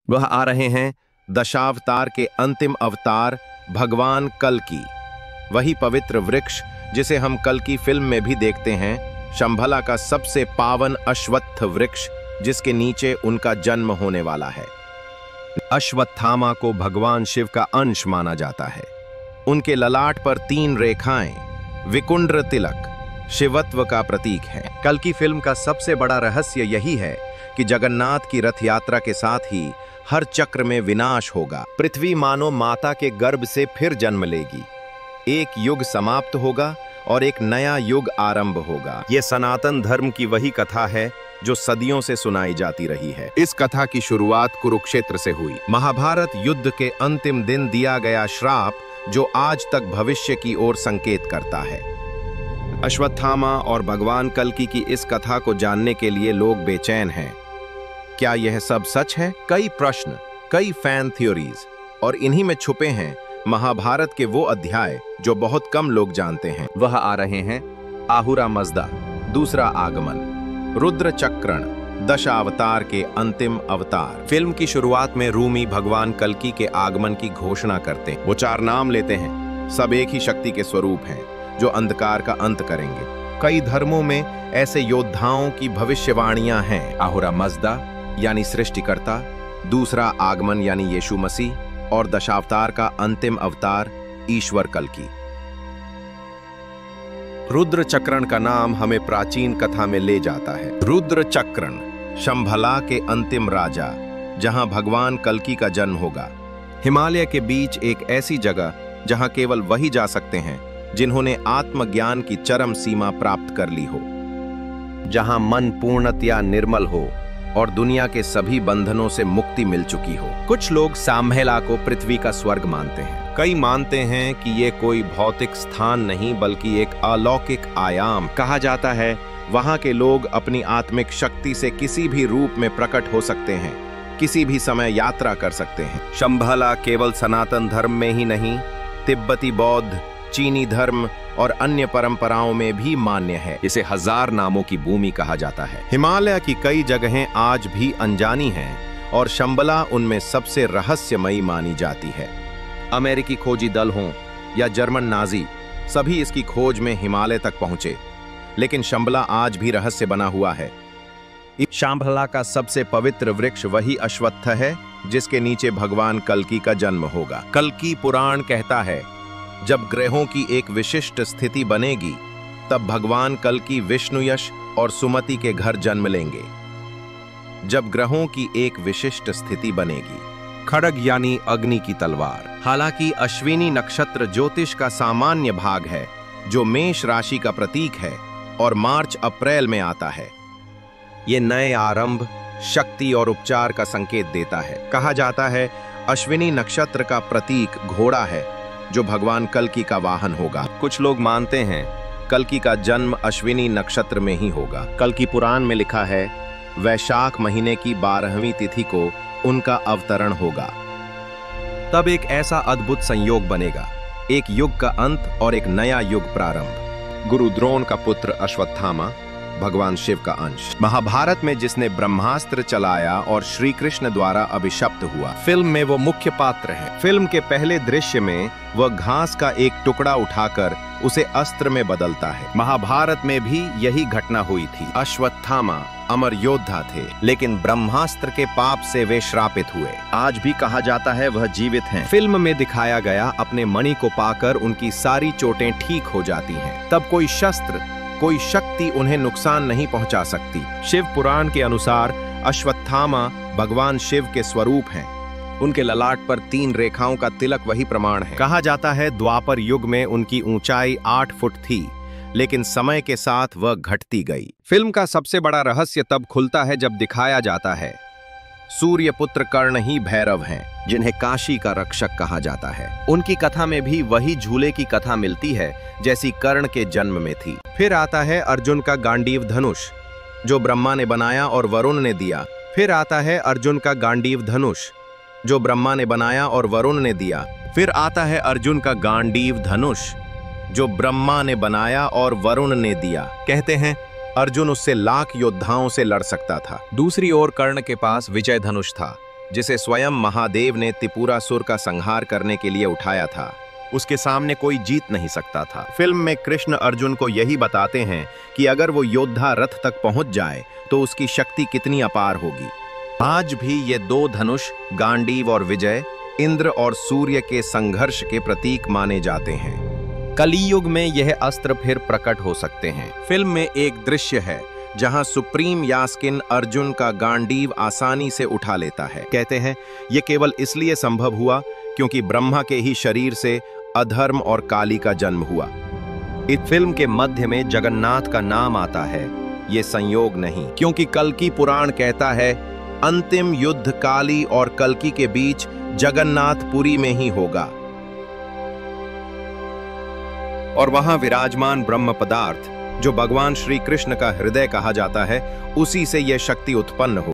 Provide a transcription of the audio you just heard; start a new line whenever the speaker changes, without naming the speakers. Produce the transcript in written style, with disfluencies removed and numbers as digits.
वह आ रहे हैं दशावतार के अंतिम अवतार भगवान कल्कि, वही पवित्र वृक्ष जिसे हम कल्कि फिल्म में भी देखते हैं, शंभला का सबसे पावन अश्वत्थ वृक्ष जिसके नीचे उनका जन्म होने वाला है। अश्वत्थामा को भगवान शिव का अंश माना जाता है। उनके ललाट पर 3 रेखाएं विकुंड्र तिलक शिवत्व का प्रतीक है। कल्कि फिल्म का सबसे बड़ा रहस्य यही है कि जगन्नाथ की रथ यात्रा के साथ ही हर चक्र में विनाश होगा। पृथ्वी मानो माता के गर्भ से फिर जन्म लेगी, एक युग समाप्त होगा और एक नया युग आरंभ होगा। यह सनातन धर्म की वही कथा है जो सदियों से सुनाई जाती रही है। इस कथा की शुरुआत कुरुक्षेत्र से हुई। महाभारत युद्ध के अंतिम दिन दिया गया श्राप जो आज तक भविष्य की ओर संकेत करता है। अश्वत्थामा और भगवान कल्कि की इस कथा को जानने के लिए लोग बेचैन हैं। क्या यह सब सच है? कई प्रश्न, कई फैन थ्योरीज, और इन्हीं में छुपे हैं महाभारत के वो अध्याय जो बहुत कम लोग जानते हैं। वह आ रहे हैं आहुरा मज़दा, दूसरा आगमन, रुद्र चक्रण, दशावतार के अंतिम अवतार। फिल्म की शुरुआत में रूमी भगवान कल्कि के आगमन की घोषणा करते हैं। वो 4 नाम लेते हैं, सब एक ही शक्ति के स्वरूप हैं जो अंधकार का अंत करेंगे। कई धर्मों में ऐसे योद्धाओं की भविष्यवाणियां हैं। आहुरा मज़दा यानी सृष्टिकर्ता, दूसरा आगमन यानी यीशु मसीह, और दशावतार का अंतिम अवतार ईश्वर कल्कि। रुद्र चक्रण का नाम हमें प्राचीन कथा में ले जाता है। रुद्र चक्रण शंभला के अंतिम राजा, जहां भगवान कल्कि का जन्म होगा। हिमालय के बीच एक ऐसी जगह जहां केवल वही जा सकते हैं जिन्होंने आत्मज्ञान की चरम सीमा प्राप्त कर ली हो, जहां मन पूर्णतया निर्मल हो और दुनिया के सभी बंधनों से मुक्ति मिल चुकी हो। कुछ लोग शंभला को पृथ्वी का स्वर्ग मानते हैं। कई मानते हैं कि ये कोई भौतिक स्थान नहीं बल्कि एक अलौकिक आयाम। कहा जाता है वहां के लोग अपनी आत्मिक शक्ति से किसी भी रूप में प्रकट हो सकते हैं, किसी भी समय यात्रा कर सकते हैं। शंभला केवल सनातन धर्म में ही नहीं, तिब्बती बौद्ध, चीनी धर्म और अन्य परंपराओं में भी मान्य है। इसे 1000 नामों की भूमि कहा जाता है। हिमालय की कई जगहें आज भी अनजानी हैं और शंभला उनमें सबसे रहस्यमयी मानी जाती है। अमेरिकी खोजी दल हों या जर्मन नाजी, सभी इसकी खोज में हिमालय तक पहुंचे, लेकिन शंभला आज भी रहस्य बना हुआ है। शंभला का सबसे पवित्र वृक्ष वही अश्वत्थ है जिसके नीचे भगवान कल्कि का जन्म होगा। कल्कि पुराण कहता है जब ग्रहों की एक विशिष्ट स्थिति बनेगी तब भगवान कल्कि विष्णुयश और सुमति के घर जन्म लेंगे। जब ग्रहों की एक विशिष्ट स्थिति बनेगी, खड्ग यानी अग्नि की तलवार। हालांकि अश्विनी नक्षत्र ज्योतिष का सामान्य भाग है जो मेष राशि का प्रतीक है और मार्च अप्रैल में आता है। ये नए आरंभ, शक्ति और उपचार का संकेत देता है। कहा जाता है अश्विनी नक्षत्र का प्रतीक घोड़ा है जो भगवान कल्कि का वाहन होगा। कुछ लोग मानते हैं कल्कि का जन्म अश्विनी नक्षत्र में ही होगा। कल्कि पुराण में लिखा है वैशाख महीने की 12वीं तिथि को उनका अवतरण होगा। तब एक ऐसा अद्भुत संयोग बनेगा, एक युग का अंत और एक नया युग प्रारंभ। गुरु द्रोण का पुत्र अश्वत्थामा भगवान शिव का अंश, महाभारत में जिसने ब्रह्मास्त्र चलाया और श्री कृष्ण द्वारा अभिशप्त हुआ। फिल्म में वो मुख्य पात्र है। फिल्म के पहले दृश्य में वह घास का एक टुकड़ा उठाकर उसे अस्त्र में बदलता है। महाभारत में भी यही घटना हुई थी। अश्वत्थामा अमर योद्धा थे, लेकिन ब्रह्मास्त्र के पाप से वे श्रापित हुए। आज भी कहा जाता है वह जीवित हैं। फिल्म में दिखाया गया अपने मणि को पाकर उनकी सारी चोटें ठीक हो जाती हैं। तब कोई शस्त्र, कोई शक्ति उन्हें नुकसान नहीं पहुंचा सकती। शिव पुराण के अनुसार अश्वत्थामा भगवान शिव के स्वरूप हैं। उनके ललाट पर 3 रेखाओं का तिलक वही प्रमाण है। कहा जाता है द्वापर युग में उनकी ऊंचाई 8 फुट थी, लेकिन समय के साथ वह घटती गई। फिल्म का सबसे बड़ा रहस्य तब खुलता है जब दिखाया जाता है सूर्य पुत्र कर्ण ही भैरव हैं, जिन्हें काशी का रक्षक कहा जाता है। उनकी कथा में भी वही झूले की कथा मिलती है जैसी कर्ण के जन्म में थी। फिर आता है अर्जुन का गांडीव धनुष जो ब्रह्मा ने बनाया और वरुण ने दिया। फिर आता है अर्जुन का गांडीव धनुष जो ब्रह्मा ने बनाया और वरुण ने दिया। फिर आता है अर्जुन का गांडीव धनुष जो ब्रह्मा ने बनाया और वरुण ने दिया। कहते हैं अर्जुन उससे लाख योद्धाओं से लड़ सकता था। दूसरी ओर कर्ण के पास विजय धनुष था जिसे स्वयं महादेव ने त्रिपुरासुर का संहार करने के लिए उठाया था, उसके सामने कोई जीत नहीं सकता था। फिल्म में कृष्ण अर्जुन को यही बताते हैं कि अगर वो योद्धा रथ तक पहुंच जाए तो उसकी शक्ति कितनी अपार होगी। आज भी ये दो धनुष, गांडीव और विजय, इंद्र और सूर्य के संघर्ष के प्रतीक माने जाते हैं। कलियुग में यह अस्त्र फिर प्रकट हो सकते हैं। फिल्म में एक दृश्य है जहां सुप्रीम यास्किन अर्जुन का गांडीव आसानी से उठा लेता है। कहते हैं यह केवल इसलिए संभव हुआ क्योंकि ब्रह्मा के ही शरीर से अधर्म और काली का जन्म हुआ। इस फिल्म के मध्य में जगन्नाथ का नाम आता है। ये संयोग नहीं, क्योंकि कल्कि पुराण कहता है अंतिम युद्ध काली और कल्कि के बीच जगन्नाथपुरी में ही होगा और वहां विराजमान ब्रह्म पदार्थ जो भगवान श्री कृष्ण का हृदय कहा जाता है, उसी से यह शक्ति उत्पन्न हो।